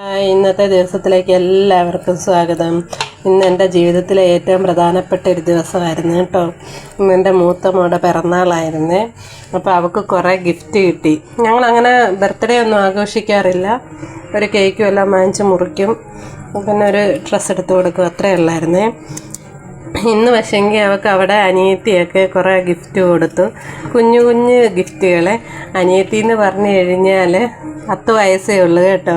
ഇന്നത്തെ ദിവസത്തിലേക്ക് എല്ലാവർക്കും സ്വാഗതം. ഇന്ന് എൻ്റെ ജീവിതത്തിലെ ഏറ്റവും പ്രധാനപ്പെട്ട ഒരു ദിവസമായിരുന്നു കേട്ടോ. ഇന്ന് എൻ്റെ മൂത്ത മോളുടെ പിറന്നാളായിരുന്നേ. അപ്പോൾ അവൾക്ക് കുറേ ഗിഫ്റ്റ് കിട്ടി. ഞങ്ങളങ്ങനെ ബർത്ത്ഡേ ഒന്നും ആഘോഷിക്കാറില്ല. ഒരു കേക്കും എല്ലാം വാങ്ങിച്ച് മുറിക്കും, പിന്നെ ഒരു ഡ്രസ്സ് എടുത്ത് കൊടുക്കും, അത്രേ ഉള്ളായിരുന്നേ. ഇന്ന് പക്ഷേങ്കിൽ അവൾക്ക് അവിടെ അനിയത്തിയൊക്കെ കുറേ ഗിഫ്റ്റ് കൊടുത്തു, കുഞ്ഞു കുഞ്ഞു ഗിഫ്റ്റുകളെ. അനിയത്തി എന്ന് പറഞ്ഞു കഴിഞ്ഞാൽ 10 വയസ്സേ ഉള്ളൂ കേട്ടോ.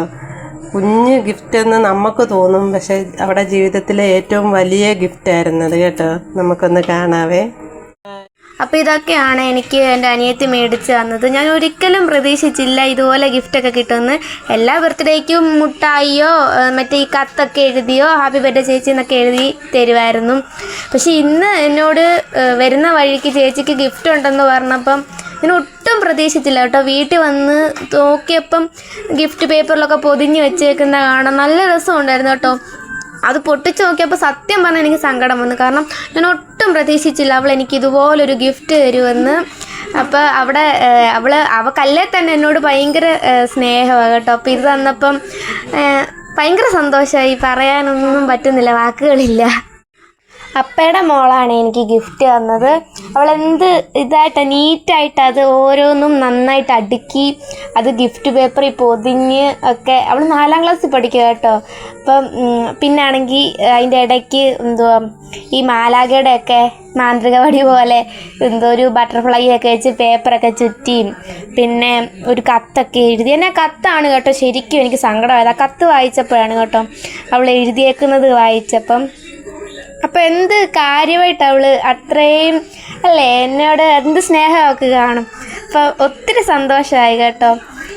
കുഞ്ഞ് ഗിഫ്റ്റെന്ന് നമുക്ക് തോന്നും, പക്ഷെ അവിടെ ജീവിതത്തിലെ ഏറ്റവും വലിയ ഗിഫ്റ്റായിരുന്നത് കേട്ടോ. നമുക്കൊന്ന് കാണാവേ. അപ്പോൾ ഇതൊക്കെയാണ് എനിക്ക് എൻ്റെ അനിയത്തി മേടിച്ച് തന്നത്. ഞാൻ ഒരിക്കലും പ്രതീക്ഷിച്ചില്ല ഇതുപോലെ ഗിഫ്റ്റൊക്കെ കിട്ടുമെന്ന്. എല്ലാ ബർത്ത്ഡേക്കും മുട്ടായിയോ മറ്റേ ഈ കത്തൊക്കെ എഴുതിയോ ഹാപ്പി ബർത്ത്ഡേ ചേച്ചി എന്നൊക്കെ എഴുതി തരുമായിരുന്നു. പക്ഷേ ഇന്ന് എന്നോട് വരുന്ന വഴിക്ക് ചേച്ചിക്ക് ഗിഫ്റ്റ് ഉണ്ടെന്ന് പറഞ്ഞപ്പം ഞാൻ ഒട്ടും പ്രതീക്ഷിച്ചില്ല കേട്ടോ. വീട്ടിൽ വന്ന് നോക്കിയപ്പം ഗിഫ്റ്റ് പേപ്പറിലൊക്കെ പൊതിഞ്ഞ് വെച്ചേക്കുന്ന കാണാൻ നല്ല രസമുണ്ടായിരുന്നു കേട്ടോ. അത് പൊട്ടിച്ച് നോക്കിയപ്പോൾ സത്യം പറഞ്ഞാൽ എനിക്ക് സങ്കടം വന്നു. കാരണം ഞാൻ ഒട്ടും പ്രതീക്ഷിച്ചില്ല അവൾ എനിക്ക് ഇതുപോലൊരു ഗിഫ്റ്റ് തരുമെന്ന്. അപ്പോൾ അവൾക്കല്ലേ തന്നെ എന്നോട് ഭയങ്കര സ്നേഹമാണ് കേട്ടോ. അപ്പോൾ ഇത് തന്നപ്പം ഭയങ്കര സന്തോഷമായി, പറയാനൊന്നും പറ്റുന്നില്ല, വാക്കുകളില്ല. അപ്പയുടെ മോളാണ് എനിക്ക് ഗിഫ്റ്റ് തന്നത്. അവളെന്ത് നീറ്റായിട്ട് അത് ഓരോന്നും നന്നായിട്ട് അടുക്കി അത് ഗിഫ്റ്റ് പേപ്പറിൽ പൊതിഞ്ഞ് ഒക്കെ. അവൾ 4ാം ക്ലാസ്സിൽ പഠിക്കുക കേട്ടോ. അപ്പം പിന്നാണെങ്കിൽ അതിൻ്റെ ഇടയ്ക്ക് ഈ മാലാഖയുടെയൊക്കെ മാന്ത്രികവടി പോലെ ഒരു ബട്ടർഫ്ലൈ ഒക്കെ വെച്ച് പേപ്പറൊക്കെ ചുറ്റിയും പിന്നെ ഒരു കത്തൊക്കെ എഴുതി. എന്നെ കത്താണ് കേട്ടോ ശരിക്കും എനിക്ക് സങ്കടമായത്. ആ കത്ത് വായിച്ചപ്പോഴാണ് കേട്ടോ അവൾ എഴുതിയേക്കുന്നത് വായിച്ചപ്പം. അപ്പോൾ എന്ത് കാര്യമായിട്ട് അവൾ അത്രയും അല്ലേ എന്നോട് എന്ത് സ്നേഹം അവൾക്ക് കാണും. അപ്പോൾ ഒത്തിരി സന്തോഷമായി കേട്ടോ.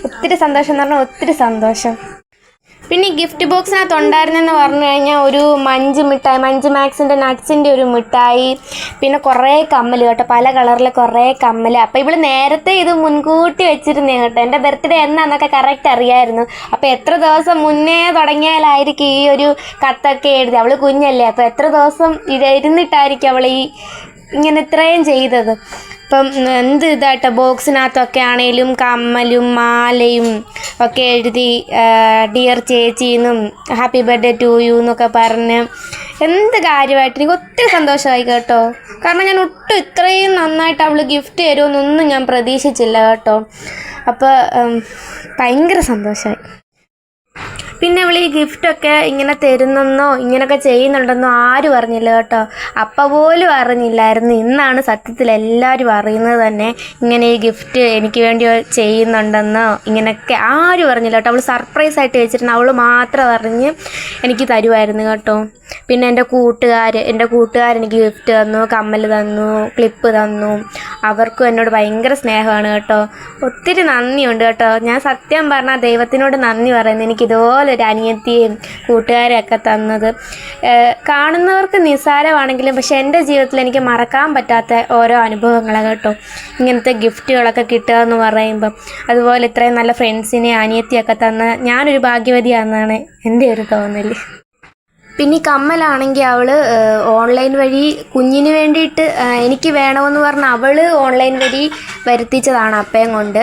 ഒത്തിരി സന്തോഷം എന്ന് പറഞ്ഞാൽ ഒത്തിരി സന്തോഷം. പിന്നെ ഈ ഗിഫ്റ്റ് ബോക്സിനകത്ത് ഉണ്ടായിരുന്നെന്ന് പറഞ്ഞു കഴിഞ്ഞാൽ ഒരു മഞ്ച് മാക്സിൻ്റെ നട്ട്സിൻ്റെ ഒരു മിഠായി, പിന്നെ കുറേ കമ്മൽ കേട്ടോ, പല കളറിലെ കുറേ കമ്മൽ. അപ്പോൾ ഇവൾ നേരത്തെ ഇത് മുൻകൂട്ടി വെച്ചിരുന്നേ കേട്ടോ. എൻ്റെ ബർത്ത്ഡേ എന്നാന്നൊക്കെ കറക്റ്റ് അറിയായിരുന്നു. അപ്പോൾ എത്ര ദിവസം മുന്നേ തുടങ്ങിയാലായിരിക്കും ഈ ഒരു കത്തൊക്കെ എഴുതി. അവൾ കുഞ്ഞല്ലേ, അപ്പോൾ എത്ര ദിവസം ഇരുന്നിട്ടായിരിക്കും അവൾ ഇങ്ങനെ ഇത്രയും ചെയ്തത്. അപ്പം എന്ത് ബോക്സിനകത്തൊക്കെ ആണെങ്കിലും കമ്മലും മാലയും ഒക്കെ എഴുതി ഡിയർ ചേച്ചിന്നും ഹാപ്പി ബർത്ത്ഡേ ടു യു എന്നൊക്കെ പറഞ്ഞ് എന്ത് കാര്യമായിട്ട് എനിക്ക് ഒത്തിരി സന്തോഷമായി കേട്ടോ. കാരണം ഞാൻ ഒട്ടും ഇത്രയും നന്നായിട്ട് അവൾ ഗിഫ്റ്റ് തരുമെന്നൊന്നും ഞാൻ പ്രതീക്ഷിച്ചില്ല കേട്ടോ. അപ്പോൾ ഭയങ്കര സന്തോഷമായി. പിന്നെ അവൾ ഈ ഗിഫ്റ്റൊക്കെ ഇങ്ങനെ തരുന്നെന്നോ ഇങ്ങനെയൊക്കെ ചെയ്യുന്നുണ്ടെന്നോ ആരും അറിഞ്ഞില്ല കേട്ടോ. അപ്പം പോലും അറിഞ്ഞില്ലായിരുന്നു. ഇന്നാണ് സത്യത്തിൽ എല്ലാവരും അറിയുന്നത് തന്നെ ഇങ്ങനെ ഈ ഗിഫ്റ്റ് എനിക്ക് വേണ്ടി ചെയ്യുന്നുണ്ടെന്നോ ഇങ്ങനെയൊക്കെ ആരും അറിഞ്ഞില്ല കേട്ടോ. അവൾ സർപ്രൈസായിട്ട് വെച്ചിരുന്നു, അവൾ മാത്രം അറിഞ്ഞ് എനിക്ക് തരുമായിരുന്നു കേട്ടോ. പിന്നെ എൻ്റെ കൂട്ടുകാർ എനിക്ക് ഗിഫ്റ്റ് തന്നു, കമ്മൽ തന്നു, ക്ലിപ്പ് തന്നു. അവർക്കും എന്നോട് ഭയങ്കര സ്നേഹമാണ് കേട്ടോ. ഒത്തിരി നന്ദിയുണ്ട് കേട്ടോ. ഞാൻ സത്യം പറഞ്ഞാൽ ദൈവത്തിനോട് നന്ദി പറയുന്നു എനിക്ക് ഇതുപോലൊരു അനിയത്തിയും കൂട്ടുകാരെയൊക്കെ തന്നത്. കാണുന്നവർക്ക് നിസ്സാരമാണെങ്കിലും പക്ഷെ എൻ്റെ ജീവിതത്തിൽ എനിക്ക് മറക്കാൻ പറ്റാത്ത ഓരോ അനുഭവങ്ങളാണ് കേട്ടോ ഇങ്ങനത്തെ ഗിഫ്റ്റുകളൊക്കെ കിട്ടുക എന്ന് പറയുമ്പം. അതുപോലെ ഇത്രയും നല്ല ഫ്രണ്ട്സിനെ അനിയത്തിയൊക്കെ തന്ന ഞാനൊരു ഭാഗ്യവതിയാണെന്നാണ് എൻ്റെ ഒരു തോന്നൽ. പിന്നെ ഈ കമ്മലാണെങ്കിൽ അവൾ ഓൺലൈൻ വഴി കുഞ്ഞിന് വേണ്ടിയിട്ട് എനിക്ക് വേണമെന്ന് പറഞ്ഞ് അവൾ ഓൺലൈൻ വഴി വരുത്തിച്ചതാണ് അപ്പയും കൊണ്ട്.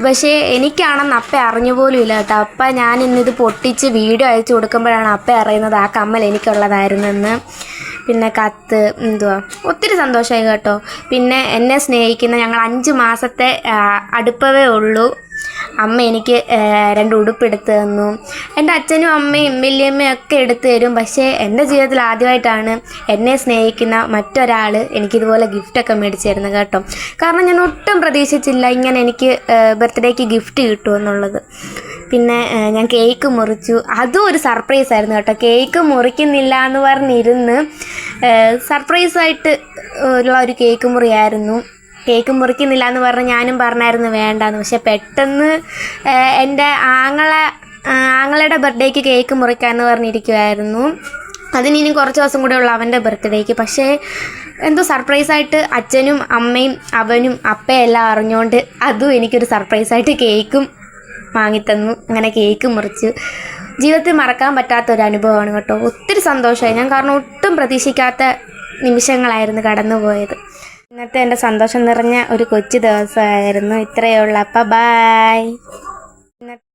പക്ഷേ എനിക്കാണെന്ന് അപ്പ അറിഞ്ഞു പോലും ഇല്ല കേട്ടോ. അപ്പം ഞാൻ ഇന്നിത് പൊട്ടിച്ച് വീഡിയോ അയച്ചു കൊടുക്കുമ്പോഴാണ് അപ്പ അറിയുന്നത് ആ കമ്മൽ എനിക്കുള്ളതായിരുന്നെന്ന്. പിന്നെ കത്ത് ഒത്തിരി സന്തോഷമായി കേട്ടോ. പിന്നെ എന്നെ സ്നേഹിക്കുന്ന ഞങ്ങൾ 5 മാസത്തെ അടുപ്പവേ ഉള്ളൂ. അമ്മ എനിക്ക് 2 ഉടുപ്പെടുത്ത് തന്നു. എൻ്റെ അച്ഛനും അമ്മയും വല്യമ്മയും ഒക്കെ എടുത്തു തരും. പക്ഷേ എൻ്റെ ജീവിതത്തിൽ ആദ്യമായിട്ടാണ് എന്നെ സ്നേഹിക്കുന്ന മറ്റൊരാൾ എനിക്കിതുപോലെ ഗിഫ്റ്റൊക്കെ മേടിച്ച് തരുന്നത് കേട്ടോ. കാരണം ഞാൻ ഒട്ടും പ്രതീക്ഷിച്ചില്ല ഇങ്ങനെ എനിക്ക് ബർത്ത്ഡേക്ക് ഗിഫ്റ്റ് കിട്ടുമെന്നുള്ളത്. പിന്നെ ഞാൻ കേക്ക് മുറിച്ചു. അതും ഒരു സർപ്രൈസായിരുന്നു കേട്ടോ. കേക്ക് മുറിക്കുന്നില്ല എന്ന് പറഞ്ഞിരുന്ന് സർപ്രൈസായിട്ട് ഉള്ള ഒരു കേക്ക് മുറിയായിരുന്നു. കേക്ക് മുറിക്കുന്നില്ല എന്ന് പറഞ്ഞ് ഞാനും പറഞ്ഞായിരുന്നു വേണ്ടാന്ന്. പക്ഷെ പെട്ടെന്ന് എൻ്റെ ആങ്ങളയുടെ ബർത്ത്ഡേക്ക് കേക്ക് മുറിക്കാമെന്ന് പറഞ്ഞിരിക്കുമായിരുന്നു. അതിനി കുറച്ച് ദിവസം കൂടെ ഉള്ള അവൻ്റെ ബർത്ത്ഡേക്ക്. പക്ഷേ എന്തോ സർപ്രൈസായിട്ട് അച്ഛനും അമ്മയും അവനും അപ്പയെല്ലാം അറിഞ്ഞുകൊണ്ട് അതും എനിക്കൊരു സർപ്രൈസായിട്ട് കേക്കും വാങ്ങിത്തന്നു. അങ്ങനെ കേക്ക് മുറിച്ച് ജീവിതത്തിൽ മറക്കാൻ പറ്റാത്തൊരു അനുഭവമാണ് കേട്ടോ. ഒത്തിരി സന്തോഷമായി ഞാൻ, കാരണം ഒട്ടും പ്രതീക്ഷിക്കാത്ത നിമിഷങ്ങളായിരുന്നു കടന്നു പോയത്. ഇന്നത്തെ എൻ്റെ സന്തോഷം നിറഞ്ഞ ഒരു കൊച്ചു ദിവസമായിരുന്നു. ഇത്രയേ ഉള്ളൂ. അപ്പം ബായ്.